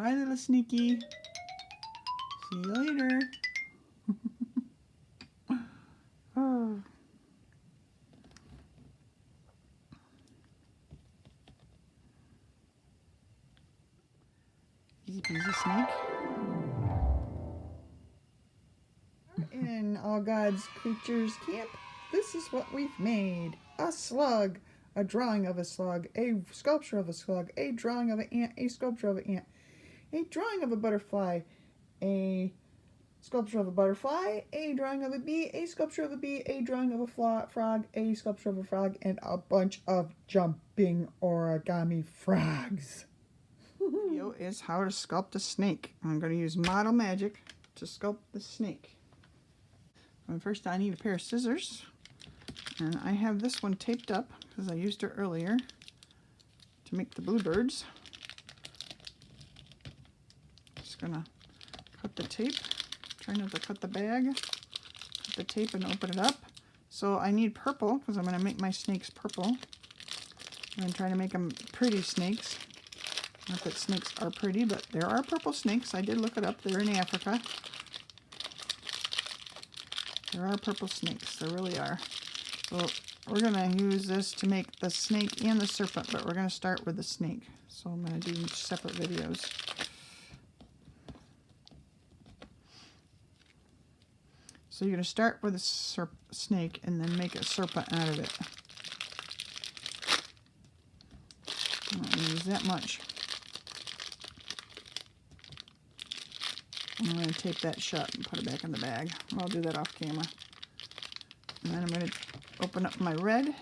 Bye, little sneaky. See you later. Oh. Easy peasy snake. In All God's Creatures Camp, this is what we've made. A slug, a drawing of a slug, a sculpture of a slug, a drawing of an ant, a sculpture of an ant, a drawing of a butterfly, a sculpture of a butterfly, a drawing of a bee, a sculpture of a bee, a drawing of a frog, a sculpture of a frog, and a bunch of jumping origami frogs. Video is how to sculpt a snake. I'm going to use Model Magic to sculpt the snake. First I need a pair of scissors, and I have this one taped up because I used it earlier to make the bluebirds. Just going to cut the tape. Try not to cut the bag. Cut the tape and open it up. So I need purple because I'm going to make my snakes purple. I'm going to try to make them pretty snakes. Not that snakes are pretty, but there are purple snakes. I did look it up. They're in Africa. There are purple snakes. There really are. So we're going to use this to make the snake and the serpent, but we're going to start with the snake. So I'm going to do separate videos. So you're going to start with a snake and then make a serpent out of it. I don't use that much. I'm going to tape that shut and put it back in the bag. I'll do that off camera. And then I'm going to open up my red.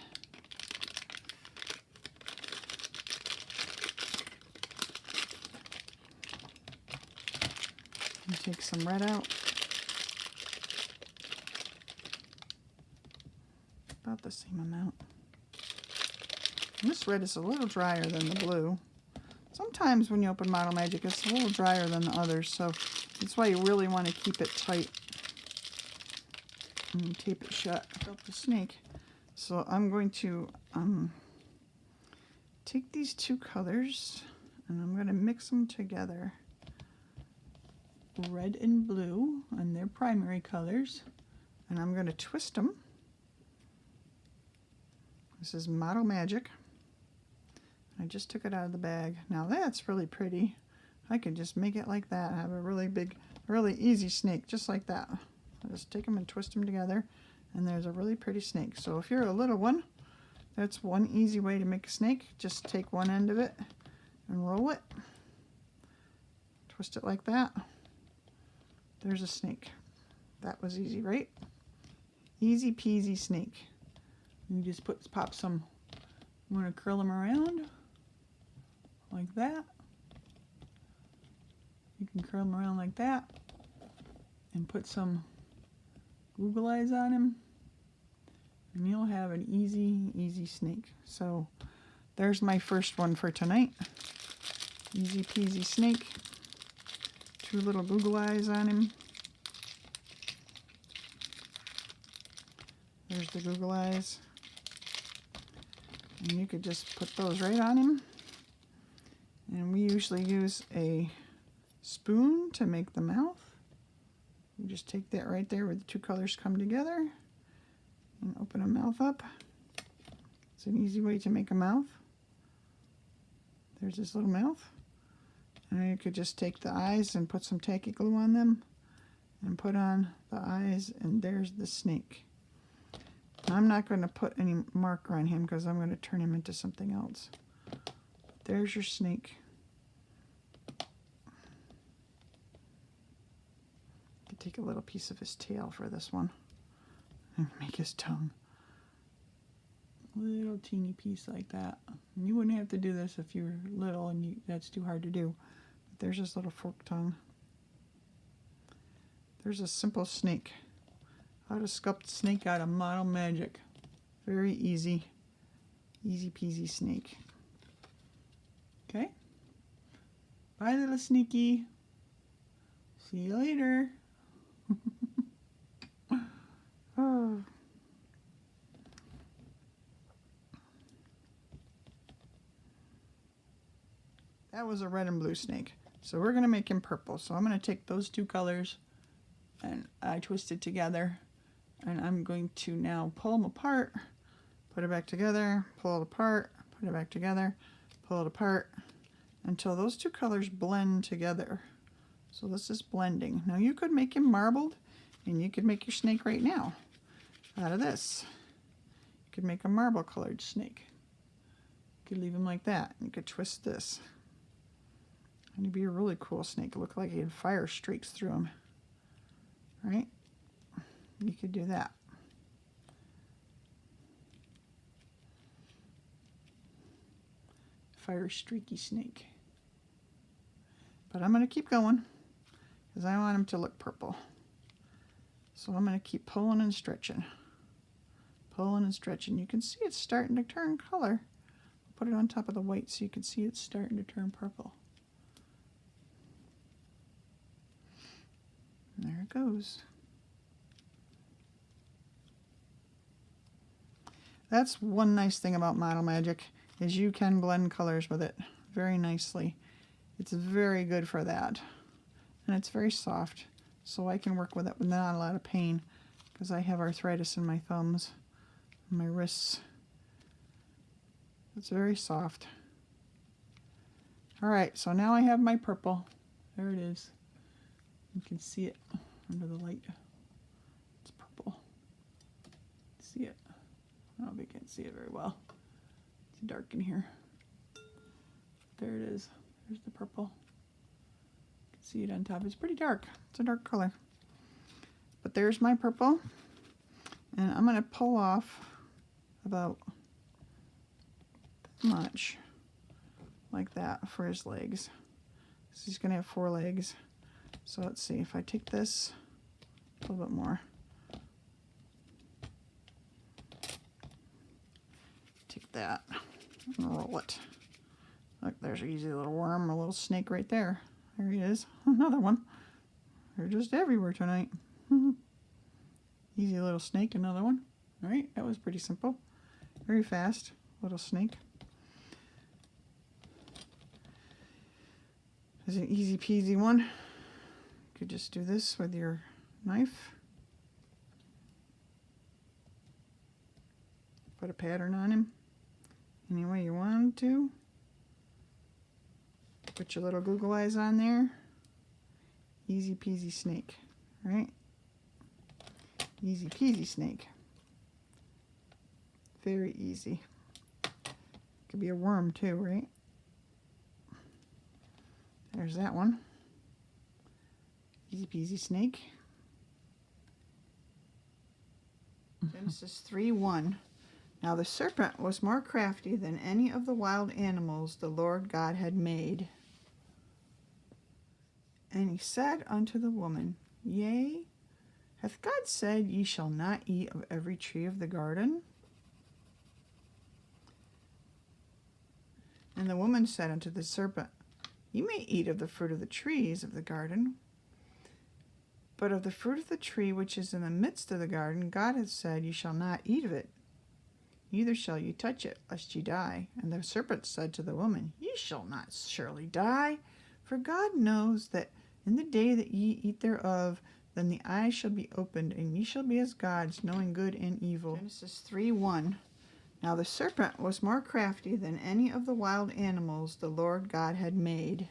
And take some red out. About the same amount. And this red is a little drier than the blue. Sometimes when you open Model Magic, it's a little drier than the others, so that's why you really want to keep it tight and tape it shut. Sculpt the snake. So I'm going to take these two colors and I'm going to mix them together. Red and blue, and they're primary colors, and I'm going to twist them. This is Model Magic. I just took it out of the bag. Now that's really pretty. I could just make it like that. Have a really big, really easy snake, just like that. I just take them and twist them together, and there's a really pretty snake. So if you're a little one, that's one easy way to make a snake. Just take one end of it and roll it. Twist it like that. There's a snake. That was easy, right? Easy peasy snake. You just pop some, you want to curl them around like that. You can curl them around like that and put some Google eyes on him, and you'll have an easy snake. So there's my first one for tonight. Easy peasy snake. Two little Google eyes on him. There's the Google eyes. And you could just put those right on him. And we usually use a spoon to make the mouth. You just take that right there where the two colors come together and open a mouth up. It's an easy way to make a mouth. There's this little mouth. And you could just take the eyes and put some tacky glue on them and put on the eyes, and there's the snake. I'm not going to put any marker on him because I'm going to turn him into something else. There's your snake. Could take a little piece of his tail for this one and make his tongue. Little teeny piece like that. And you wouldn't have to do this if you were little and that's too hard to do. But there's this little fork tongue. There's a simple snake. How to sculpt a snake out of Model Magic. Very easy. Easy peasy snake. Okay. Bye, little sneaky. See you later. Oh. That was a red and blue snake. So we're going to make him purple. So I'm going to take those two colors and I twist it together. And I'm going to now pull them apart, put it back together, pull it apart, put it back together, pull it apart until those two colors blend together. So this is blending. Now you could make him marbled and you could make your snake right now out of this. You could make a marble colored snake. You could leave him like that. You could twist this. And he'd be a really cool snake. It looked like he had fire streaks through him. Right? You could do that. Fire streaky snake. But I'm going to keep going because I want him to look purple. So I'm going to keep pulling and stretching. Pulling and stretching. You can see it's starting to turn color. I'll put it on top of the white so you can see it's starting to turn purple. And there it goes. That's one nice thing about Model Magic is you can blend colors with it very nicely. It's very good for that. And it's very soft, so I can work with it with not a lot of pain because I have arthritis in my thumbs and my wrists. It's very soft. All right, so now I have my purple. There it is. You can see it under the light. It's purple. See it? I don't know if you can see it very well. It's dark in here. There it is. There's the purple. You can see it on top. It's pretty dark. It's a dark color. But there's my purple. And I'm going to pull off about that much like that for his legs. So he's going to have 4 legs. So let's see if I take this a little bit more. Take that and roll it. Look, there's an easy little worm, a little snake right there. There he is. Another one. They're just everywhere tonight. Easy little snake, another one. All right, that was pretty simple. Very fast little snake. There's an easy peasy one. You could just do this with your knife. Put a pattern on him any way you want him to. Put your little Google eyes on there. Easy peasy snake, right? Easy peasy snake. Very easy. Could be a worm too, right? There's that one. Easy peasy snake. Genesis 3:1. Now the serpent was more crafty than any of the wild animals the Lord God had made. And he said unto the woman, Yea, hath God said, Ye shall not eat of every tree of the garden? And the woman said unto the serpent, Ye may eat of the fruit of the trees of the garden, but of the fruit of the tree which is in the midst of the garden, God hath said, Ye shall not eat of it, neither shall ye touch it, lest ye die. And the serpent said to the woman, Ye shall not surely die, for God knows that in the day that ye eat thereof, then the eyes shall be opened, and ye shall be as gods, knowing good and evil. Genesis 3:1. Now the serpent was more crafty than any of the wild animals the Lord God had made.